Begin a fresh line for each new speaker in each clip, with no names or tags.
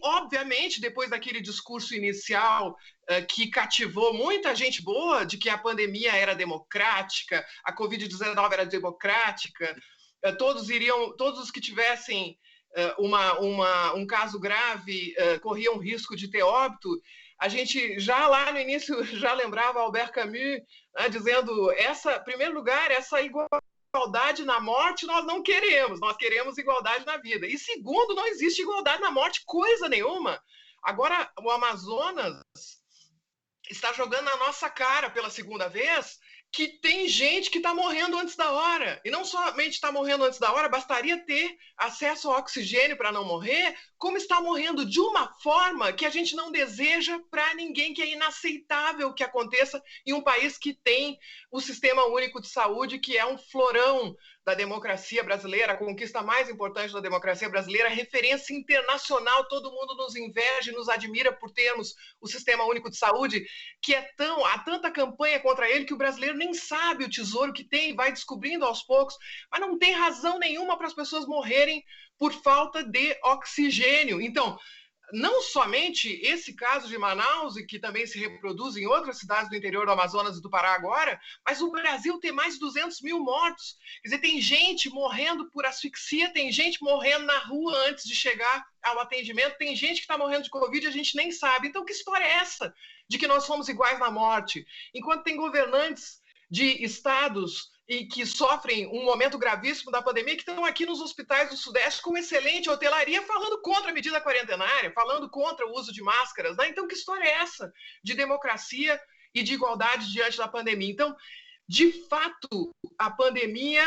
obviamente, depois daquele discurso inicial que cativou muita gente boa de que a pandemia era democrática, a Covid-19 era democrática, todos os que tivessem um caso grave corriam risco de ter óbito. A gente já lá no início já lembrava Albert Camus, né, dizendo, em primeiro lugar, essa igualdade na morte nós não queremos, nós queremos igualdade na vida. E segundo, não existe igualdade na morte, coisa nenhuma. Agora, o Amazonas está jogando na nossa cara pela segunda vez que tem gente que está morrendo antes da hora. E não somente está morrendo antes da hora, bastaria ter acesso ao oxigênio para não morrer, como está morrendo de uma forma que a gente não deseja para ninguém, que é inaceitável que aconteça em um país que tem o Sistema Único de Saúde, que é um florão da democracia brasileira, a conquista mais importante da democracia brasileira, referência internacional, todo mundo nos inveja e nos admira por termos o Sistema Único de Saúde, que há tanta campanha contra ele que o brasileiro nem sabe o tesouro que tem, vai descobrindo aos poucos, mas não tem razão nenhuma para as pessoas morrerem por falta de oxigênio. Então, não somente esse caso de Manaus, e que também se reproduz em outras cidades do interior do Amazonas e do Pará agora, mas o Brasil tem mais de 200 mil mortos. Quer dizer, tem gente morrendo por asfixia, tem gente morrendo na rua antes de chegar ao atendimento, tem gente que está morrendo de Covid e a gente nem sabe. Então, que história é essa de que nós somos iguais na morte? Enquanto tem governantes de estados e que sofrem um momento gravíssimo da pandemia, que estão aqui nos hospitais do Sudeste com excelente hotelaria, falando contra a medida quarentenária, falando contra o uso de máscaras, né? Então, que história é essa de democracia e de igualdade diante da pandemia? Então, de fato, a pandemia,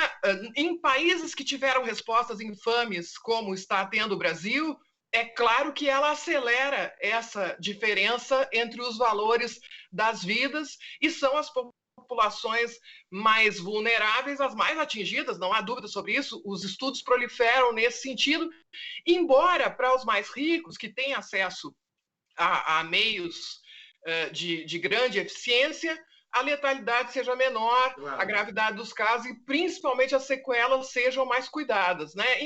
em países que tiveram respostas infames, como está tendo o Brasil, é claro que ela acelera essa diferença entre os valores das vidas e são as populações mais vulneráveis, as mais atingidas, não há dúvida sobre isso, os estudos proliferam nesse sentido, embora para os mais ricos, que têm acesso a meios de grande eficiência, a letalidade seja menor, a gravidade dos casos e principalmente as sequelas sejam mais cuidadas, né?